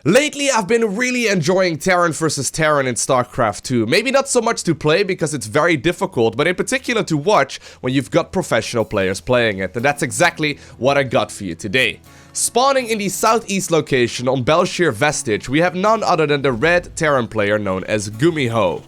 Lately, I've been really enjoying Terran versus Terran in StarCraft 2. Maybe not so much to play because it's very difficult, but in particular to watch when you've got professional players playing it. And that's exactly what I got for you today. Spawning in the southeast location on Belshir Vestige, we have none other than the red Terran player known as Gumiho.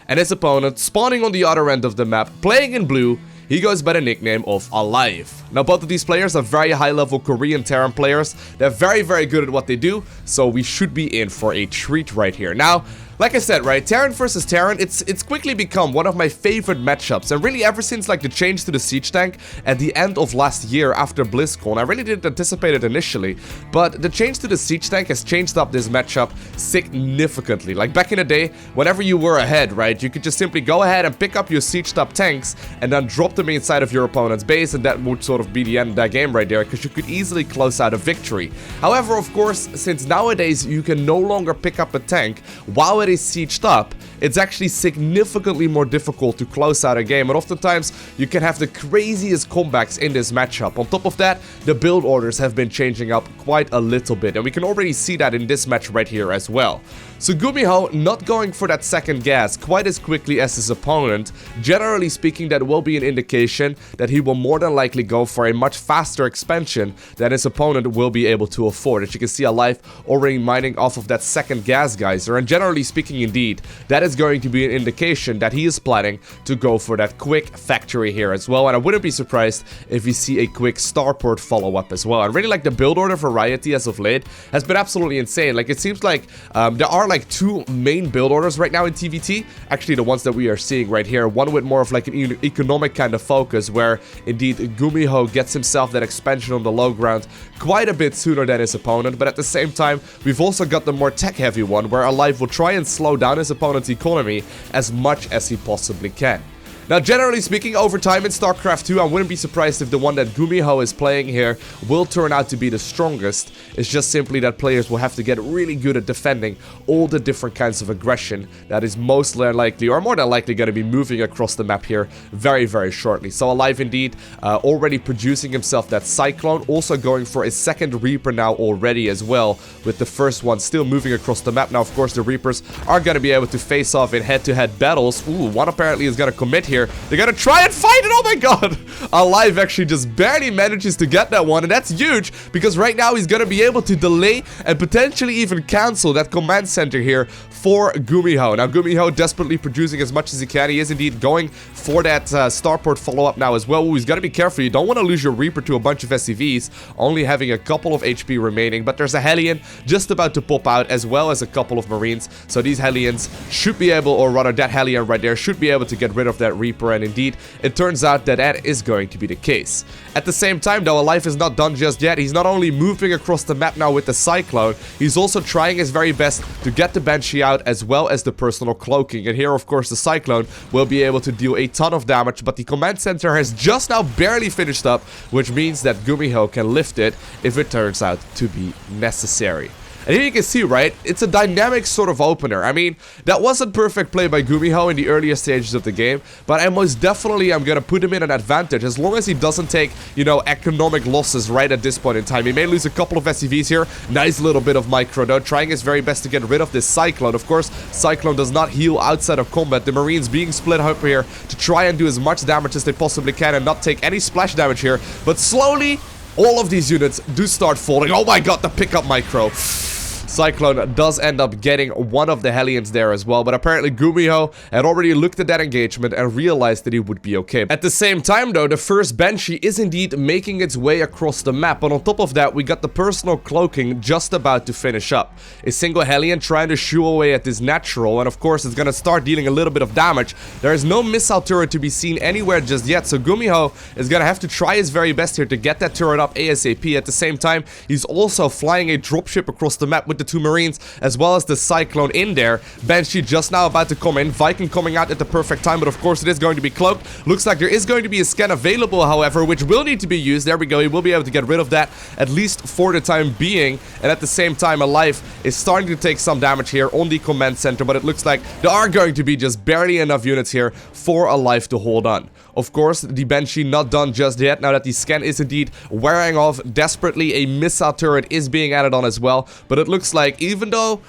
And his opponent, spawning on the other end of the map, playing in blue, he goes by the nickname of Alive. Now, both of these players are very high-level Korean Terran players. They're very, very good at what they do, so we should be in for a treat right here. Now, like I said, right, Terran versus Terran, it's quickly become one of my favorite matchups, and really ever since like the change to the siege tank at the end of last year after BlizzCon. I really didn't anticipate it initially, but the change to the siege tank has changed up this matchup significantly. Like back in the day, whenever you were ahead, right, you could just simply go ahead and pick up your sieged up tanks and then drop them inside of your opponent's base, and that would sort of be the end of that game right there, because you could easily close out a victory. However, of course, since nowadays you can no longer pick up a tank while it is sieged up, it's actually significantly more difficult to close out a game, and oftentimes you can have the craziest comebacks in this matchup. On top of that, the build orders have been changing up quite a little bit, and we can already see that in this match right here as well. So Gumiho not going for that second gas quite as quickly as his opponent. Generally speaking, that will be an indication that he will more than likely go for a much faster expansion than his opponent will be able to afford. As you can see, Alive already mining off of that second gas geyser, and generally speaking indeed, that is going to be an indication that he is planning to go for that quick factory here as well, and I wouldn't be surprised if we see a quick starport follow-up as well. I really like the build order variety as of late has been absolutely insane. Like, it seems like there are like two main build orders right now in TVT, actually the ones that we are seeing right here, one with more of like an economic kind of focus, where indeed Gumiho gets himself that expansion on the low ground quite a bit sooner than his opponent, but at the same time we've also got the more tech heavy one, where Alive will try and slow down his opponent's economy as much as he possibly can. Now, generally speaking, over time in StarCraft 2, I wouldn't be surprised if the one that Gumiho is playing here will turn out to be the strongest. It's just simply that players will have to get really good at defending all the different kinds of aggression that is most likely, or more than likely, going to be moving across the map here very, very shortly. So Alive indeed, already producing himself that Cyclone, also going for a second Reaper now already as well, with the first one still moving across the map. Now, of course, the Reapers are going to be able to face off in head-to-head battles. Ooh, one apparently is going to commit here. They're gonna try and fight it. Oh my god, Alive actually just barely manages to get that one, and that's huge because right now he's gonna be able to delay and potentially even cancel that command center here for Gumiho. Now Gumiho desperately producing as much as he can. He is indeed going for that starport follow-up now as well. Ooh, he's gotta be careful. You don't want to lose your Reaper to a bunch of SCVs, only having a couple of HP remaining, but there's a Hellion just about to pop out, as well as a couple of Marines. So these Hellions should be able, or rather that Hellion right there should be able to get rid of that Reaper, and indeed it turns out that that is going to be the case. At the same time though, Alive is not done just yet. He's not only moving across the map now with the Cyclone, he's also trying his very best to get the Banshee out, as well as the personal cloaking. And here of course the Cyclone will be able to deal a ton of damage, but the command center has just now barely finished up, which means that Gumiho can lift it if it turns out to be necessary. And here you can see, right, it's a dynamic sort of opener. I mean, that wasn't perfect play by Gumiho in the earlier stages of the game, but I most definitely am going to put him in an advantage as long as he doesn't take, you know, economic losses right at this point in time. He may lose a couple of SCVs here. Nice little bit of micro, though, trying his very best to get rid of this Cyclone. Of course, Cyclone does not heal outside of combat. The Marines being split up here to try and do as much damage as they possibly can and not take any splash damage here. But slowly, all of these units do start falling. Oh my god, the pickup micro. Cyclone does end up getting one of the Hellions there as well, but apparently Gumiho had already looked at that engagement and realized that he would be okay. At the same time though, the first Banshee is indeed making its way across the map, but on top of that we got the personal cloaking just about to finish up. A single Hellion trying to shoo away at this natural, and of course it's gonna start dealing a little bit of damage. There is no missile turret to be seen anywhere just yet, so Gumiho is gonna have to try his very best here to get that turret up ASAP. At the same time, he's also flying a dropship across the map with the two Marines, as well as the Cyclone in there. Banshee just now about to come in. Viking coming out at the perfect time, but of course it is going to be cloaked. Looks like there is going to be a scan available, however, which will need to be used. There we go. He will be able to get rid of that, at least for the time being. And at the same time, Alive is starting to take some damage here on the command center, but it looks like there are going to be just barely enough units here for Alive to hold on. Of course, the Banshee not done just yet. Now that the scan is indeed wearing off desperately, a missile turret is being added on as well, but it looks looks like, even though,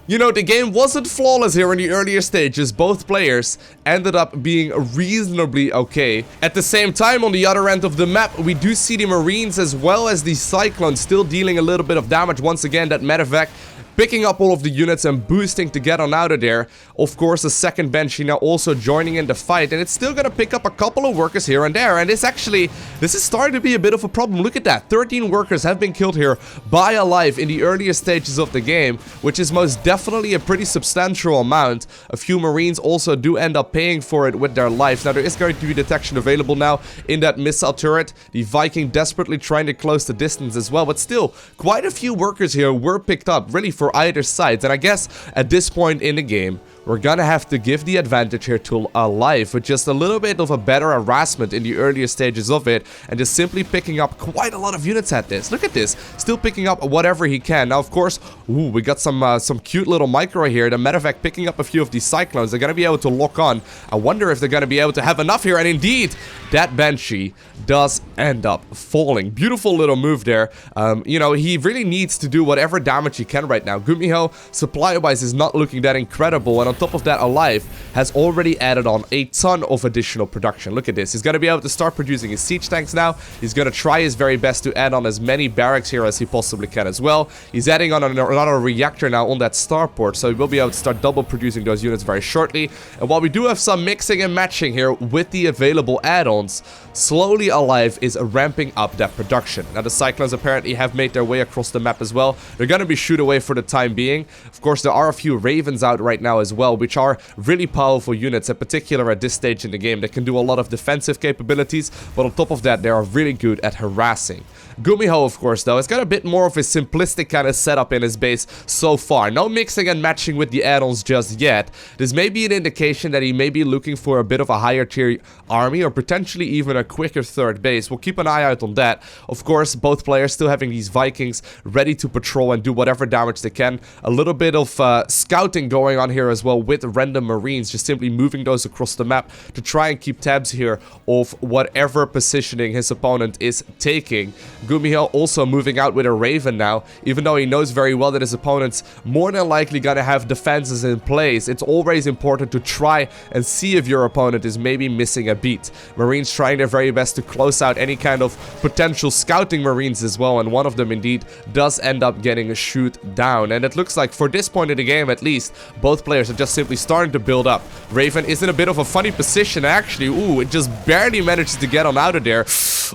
you know, the game wasn't flawless here in the earlier stages, both players ended up being reasonably okay. At the same time, on the other end of the map, we do see the Marines as well as the Cyclones still dealing a little bit of damage. Once again, that medevac picking up all of the units and boosting to get on out of there. Of course, the second Banshee now also joining in the fight, and it's still gonna pick up a couple of workers here and there. And this is starting to be a bit of a problem. Look at that, 13 workers have been killed here by Alive in the earlier stages of the game, which is most definitely a pretty substantial amount. A few Marines also do end up paying for it with their lives. Now, there is going to be detection available now in that missile turret. The Viking desperately trying to close the distance as well, but still, quite a few workers here were picked up, really, for either side. And I guess at this point in the game, we're gonna have to give the advantage here to Alive with just a little bit of a better harassment in the earlier stages of it, and just simply picking up quite a lot of units at this. Look at this, still picking up whatever he can. Now, of course, ooh, we got some cute little micro here. The medevac picking up a few of these Cyclones. They're gonna be able to lock on. I wonder if they're gonna be able to have enough here, and indeed, that Banshee does end up falling. Beautiful little move there. You know, he really needs to do whatever damage he can right now. Gumiho, supply-wise, is not looking that incredible, and on top of that, Alive has already added on a ton of additional production. Look at this. He's going to be able to start producing his siege tanks now. He's going to try his very best to add on as many barracks here as he possibly can as well. He's adding on another reactor now on that starport, so he will be able to start double producing those units very shortly. And while we do have some mixing and matching here with the available add-ons, slowly Alive is ramping up that production. Now, the Cyclones apparently have made their way across the map as well. They're going to be shoot away for the time being. Of course, there are a few Ravens out right now as well, which are really powerful units, in particular at this stage in the game. They can do a lot of defensive capabilities, but on top of that, they are really good at harassing. Gumiho, of course, though, has got a bit more of a simplistic kind of setup in his base so far. No mixing and matching with the add-ons just yet. This may be an indication that he may be looking for a bit of a higher tier army, or potentially even a quicker third base. We'll keep an eye out on that. Of course, both players still having these Vikings ready to patrol and do whatever damage they can. A little bit of scouting going on here as well with random Marines, just simply moving those across the map to try and keep tabs here of whatever positioning his opponent is taking. Gumiho also moving out with a Raven now, even though he knows very well that his opponent's more than likely gonna have defenses in place. It's always important to try and see if your opponent is maybe missing a beat. Marines trying their very best to close out any kind of potential scouting Marines as well, and one of them indeed does end up getting a shoot down. And it looks like for this point in the game at least, both players are just simply starting to build up. Raven is in a bit of a funny position actually. Ooh, it just barely manages to get on out of there.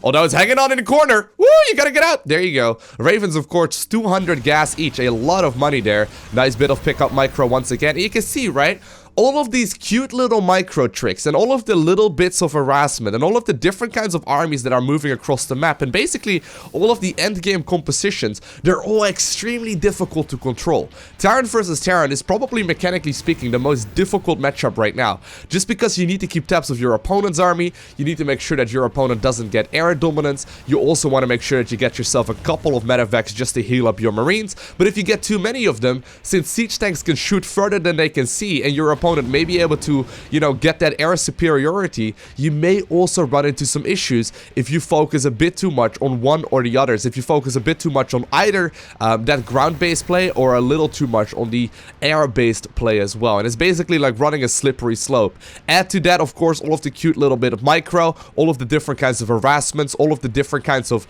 Although it's hanging on in the corner. Woo, you gotta get out. There you go. Ravens, of course, 200 gas each. A lot of money there. Nice bit of pickup micro once again. You can see, right? All of these cute little micro tricks and all of the little bits of harassment and all of the different kinds of armies that are moving across the map and basically all of the end game compositions, they're all extremely difficult to control. Terran versus Terran is probably, mechanically speaking, the most difficult matchup right now. Just because you need to keep tabs of your opponent's army, you need to make sure that your opponent doesn't get air dominance, you also want to make sure that you get yourself a couple of medevacs just to heal up your Marines, but if you get too many of them, since siege tanks can shoot further than they can see and your opponent may be able to, you know, get that air superiority, you may also run into some issues if you focus a bit too much on one or the others. If you focus a bit too much on either that ground-based play or a little too much on the air-based play as well. And it's basically like running a slippery slope. Add to that, of course, all of the cute little bit of micro, all of the different kinds of harassments, all of the different kinds of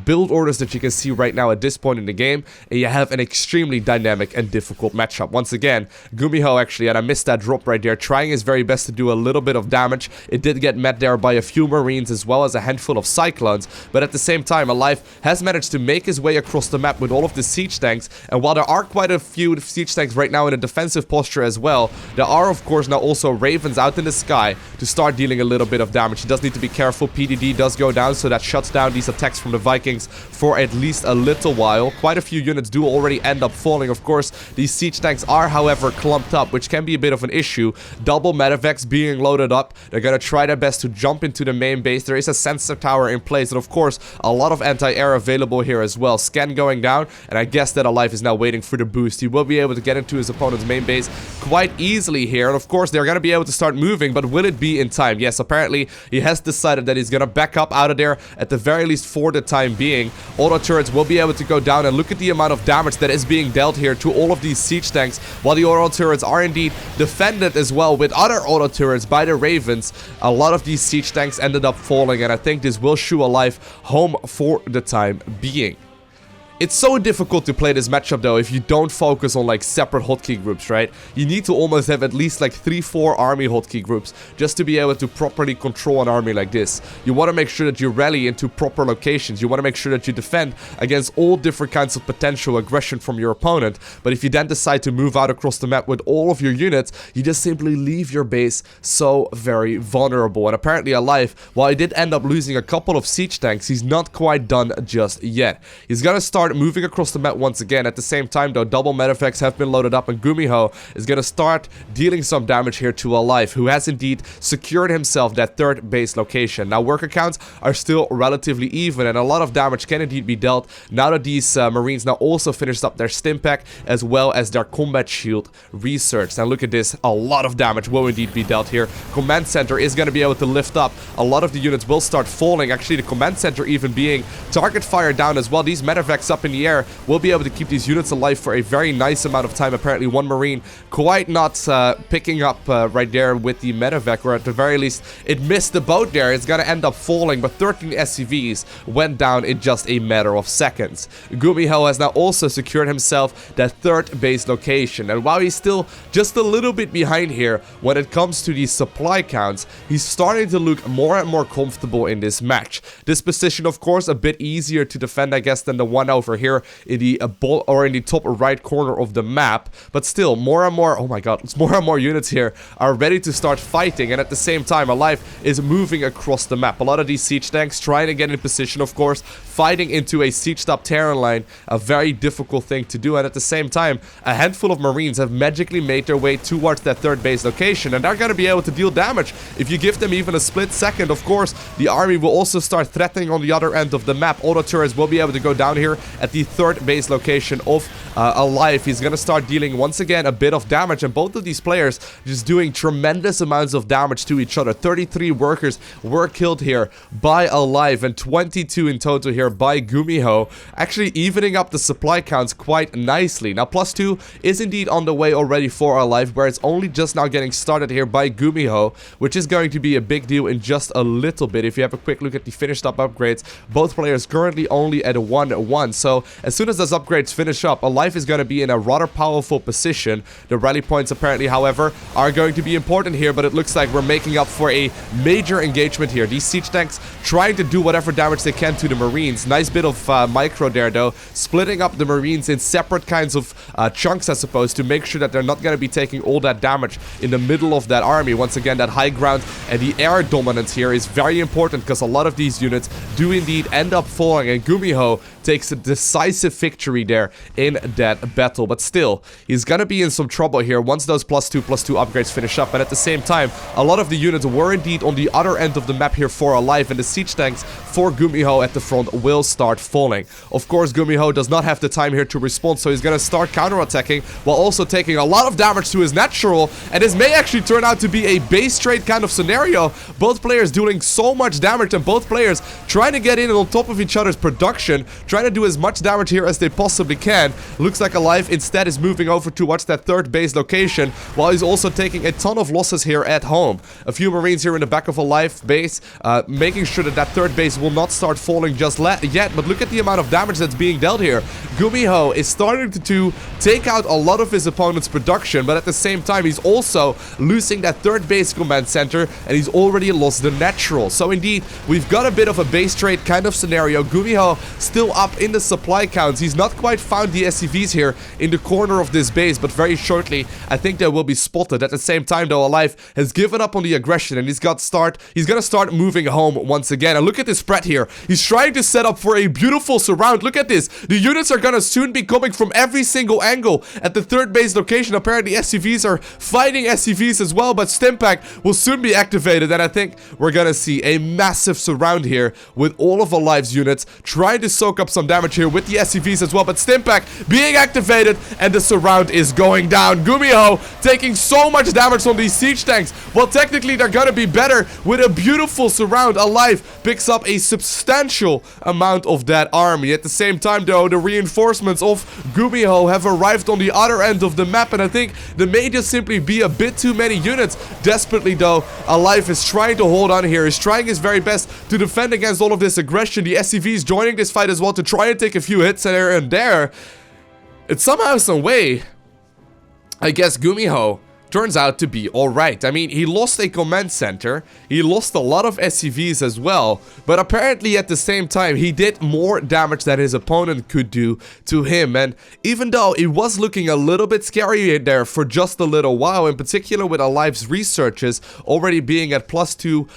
build orders that you can see right now at this point in the game, and you have an extremely dynamic and difficult matchup. Once again, Gumiho actually, and I missed that drop right there, trying his very best to do a little bit of damage. It did get met there by a few Marines as well as a handful of Cyclones, but at the same time, Alive has managed to make his way across the map with all of the siege tanks, and while there are quite a few siege tanks right now in a defensive posture as well, there are of course now also Ravens out in the sky to start dealing a little bit of damage. He does need to be careful. PDD does go down, so that shuts down these attacks from the Vikings for at least a little while. Quite a few units do already end up falling. Of course, these siege tanks are, however, clumped up, which can be a bit of an issue. Double medevacs being loaded up. They're gonna try their best to jump into the main base. There is a sensor tower in place, and of course, a lot of anti-air available here as well. Scan going down, and I guess that Alive is now waiting for the boost. He will be able to get into his opponent's main base quite easily here, and of course, they're gonna be able to start moving, but will it be in time? Yes, apparently, he has decided that he's gonna back up out of there, at the very least for the time being. Auto turrets will be able to go down, and look at the amount of damage that is being dealt here to all of these siege tanks, while the auto turrets are indeed defended as well with other auto turrets by the Ravens. A lot of these siege tanks ended up falling, and I think this will shoo Alive home for the time being. It's so difficult to play this matchup though if you don't focus on like separate hotkey groups, right? You need to almost have at least like 3-4 army hotkey groups just to be able to properly control an army like this. You want to make sure that you rally into proper locations. You want to make sure that you defend against all different kinds of potential aggression from your opponent. But if you then decide to move out across the map with all of your units, you just simply leave your base so very vulnerable. And apparently Alive, while he did end up losing a couple of siege tanks, he's not quite done just yet. He's gonna start moving across the map once again. At the same time though, double medevacs have been loaded up, and Gumiho is gonna start dealing some damage here to Alive, who has indeed secured himself that third base location. Now worker counts are still relatively even, and a lot of damage can indeed be dealt now that these Marines now also finished up their stim pack as well as their combat shield research. Now look at this, a lot of damage will indeed be dealt here. Command center is gonna be able to lift up. A lot of the units will start falling, actually the command center even being target fire down as well. These medevacs up in the air will be able to keep these units alive for a very nice amount of time. Apparently one Marine quite not picking up right there with the medevac, or at the very least it missed the boat there. It's gonna end up falling, but 13 SCVs went down in just a matter of seconds. Gumiho has now also secured himself that third base location, and while he's still just a little bit behind here when it comes to these supply counts, he's starting to look more and more comfortable in this match. This position of course a bit easier to defend I guess than the one over here in the in the top right corner of the map, but still more and more, oh my god, it's more and more units here are ready to start fighting, and at the same time Alive is moving across the map. A lot of these siege tanks trying to get in position, of course, fighting into a sieged up Terran line, a very difficult thing to do, and at the same time a handful of Marines have magically made their way towards that third base location, and they're going to be able to deal damage if you give them even a split second. Of course, the army will also start threatening on the other end of the map. Auto turrets will be able to go down here at the third base location of Alive. He's gonna start dealing once again a bit of damage, and both of these players just doing tremendous amounts of damage to each other. 33 workers were killed here by Alive, and 22 in total here by Gumiho, actually evening up the supply counts quite nicely. Now +2 is indeed on the way already for Alive, where it's only just now getting started here by Gumiho, which is going to be a big deal in just a little bit. If you have a quick look at the finished up upgrades, both players currently only at 1-1, so as soon as those upgrades finish up, Alive is going to be in a rather powerful position. The rally points apparently, however, are going to be important here, but it looks like we're making up for a major engagement here. These siege tanks trying to do whatever damage they can to the Marines. Nice bit of micro there though, splitting up the Marines in separate kinds of chunks, I suppose, to make sure that they're not going to be taking all that damage in the middle of that army. Once again, that high ground and the air dominance here is very important, because a lot of these units do indeed end up falling, and Gumiho takes a decisive victory there in that battle. But still, he's gonna be in some trouble here once those +2 upgrades finish up. And at the same time, a lot of the units were indeed on the other end of the map here for Alive, and the siege tanks for Gumiho at the front will start falling. Of course, Gumiho does not have the time here to respond, so he's gonna start counterattacking while also taking a lot of damage to his natural, and this may actually turn out to be a base trade kind of scenario. Both players doing so much damage, and both players trying to get in on top of each other's production, trying to do as much damage here as they possibly can. Looks like Alive instead is moving over towards that third base location, while he's also taking a ton of losses here at home. A few Marines here in the back of Alive base, making sure that that third base will not start falling just yet, but look at the amount of damage that's being dealt here. Gumiho is starting to take out a lot of his opponent's production, but at the same time he's also losing that third base command center, and he's already lost the natural. So indeed, we've got a bit of a base trade kind of scenario. Gumiho still up in the supply counts. He's not quite found the SCVs here in the corner of this base, but very shortly, I think they will be spotted. At the same time, though, Alive has given up on the aggression, and he's gonna start moving home once again. And look at this spread here. He's trying to set up for a beautiful surround. Look at this. The units are gonna soon be coming from every single angle at the third base location. Apparently, SCVs are fighting SCVs as well, but Stimpack will soon be activated, and I think we're gonna see a massive surround here with all of Alive's units trying to soak up some damage here with the SCVs as well, but Stimpack being activated, and the surround is going down. Gumiho taking so much damage from these siege tanks. Well, technically, they're gonna be better with a beautiful surround. Alive picks up a substantial amount of that army. At the same time, though, the reinforcements of Gumiho have arrived on the other end of the map, and I think there may just simply be a bit too many units. Desperately, though, Alive is trying to hold on here. He's trying his very best to defend against all of this aggression. The SCVs joining this fight as well to try and take a few hits here and there. It's somehow, some way, I guess Gumiho turns out to be alright. I mean, he lost a command center, he lost a lot of SCVs as well, but apparently at the same time, he did more damage than his opponent could do to him. And even though it was looking a little bit scary there for just a little while, in particular with Alive's researches already being at +2,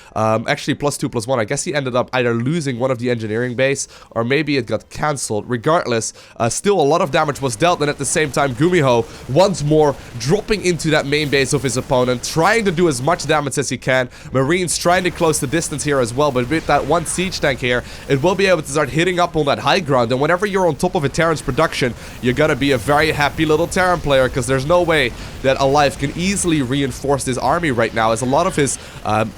actually +2/+1, I guess he ended up either losing one of the engineering base, or maybe it got cancelled. Regardless, still a lot of damage was dealt, and at the same time, Gumiho once more dropping into that main base of his opponent, trying to do as much damage as he can. Marines trying to close the distance here as well, but with that one siege tank here, it will be able to start hitting up on that high ground. And whenever you're on top of a Terran's production, you're gonna be a very happy little Terran player, because there's no way that Alive can easily reinforce this army right now, as a lot of his,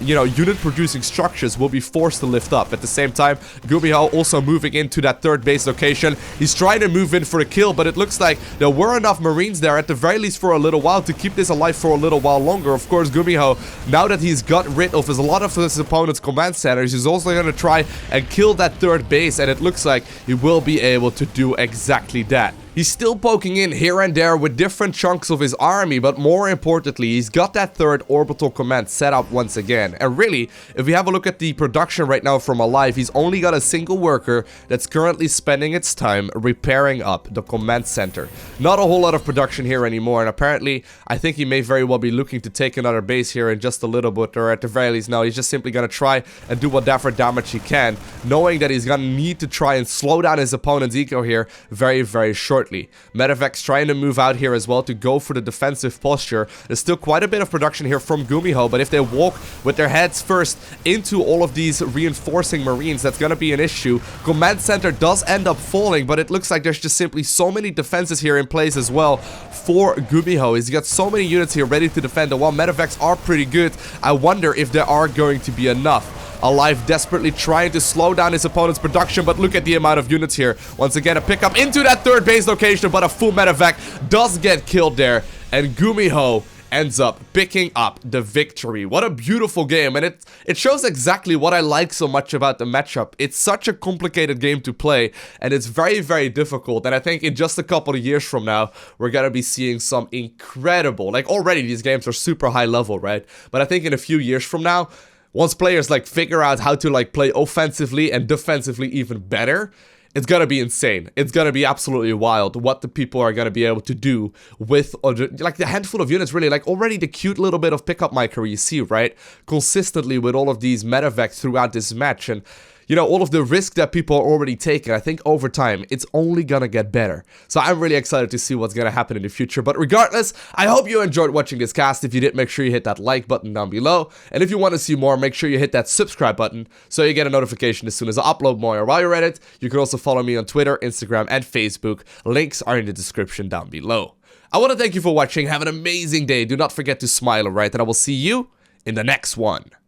you know, unit producing structures will be forced to lift up. At the same time, Gumiho also moving into that third base location. He's trying to move in for a kill, but it looks like there were enough Marines there, at the very least for a little while, to keep this alive for a little while longer. Of course, Gumiho, now that he's got rid of a lot of his opponent's command centers, he's also going to try and kill that third base, and it looks like he will be able to do exactly that. He's still poking in here and there with different chunks of his army, but more importantly, he's got that third orbital command set up once again. And really, if we have a look at the production right now from Alive, he's only got a single worker that's currently spending its time repairing up the command center. Not a whole lot of production here anymore, and apparently, I think he may very well be looking to take another base here in just a little bit, or at the very least, no, he's just simply going to try and do whatever damage he can, knowing that he's going to need to try and slow down his opponent's eco here very, very shortly. Medevac's trying to move out here as well to go for the defensive posture. There's still quite a bit of production here from Gumiho, but if they walk with their heads first into all of these reinforcing Marines, that's going to be an issue. Command center does end up falling, but it looks like there's just simply so many defenses here in place as well for Gumiho. He's got so many units here ready to defend, and while Medevacs are pretty good, I wonder if there are going to be enough. Alive desperately trying to slow down his opponent's production, but look at the amount of units here. Once again, a pickup into that third base location, but a full medevac does get killed there, and Gumiho ends up picking up the victory. What a beautiful game, and it shows exactly what I like so much about the matchup. It's such a complicated game to play, and it's very, very difficult, and I think in just a couple of years from now, we're gonna be seeing some incredible, like already these games are super high level, right? But I think in a few years from now, once players like figure out how to like play offensively and defensively even better, it's gonna be insane. It's gonna be absolutely wild what the people are gonna be able to do with like the handful of units, really. Like already the cute little bit of pickup micro you see, right? Consistently with all of these medevacs throughout this match, and you know, all of the risk that people are already taking, I think over time, it's only gonna get better. So I'm really excited to see what's gonna happen in the future. But regardless, I hope you enjoyed watching this cast. If you did, make sure you hit that like button down below. And if you want to see more, make sure you hit that subscribe button so you get a notification as soon as I upload more. While you're at it, you can also follow me on Twitter, Instagram, and Facebook. Links are in the description down below. I want to thank you for watching. Have an amazing day. Do not forget to smile, alright? And I will see you in the next one.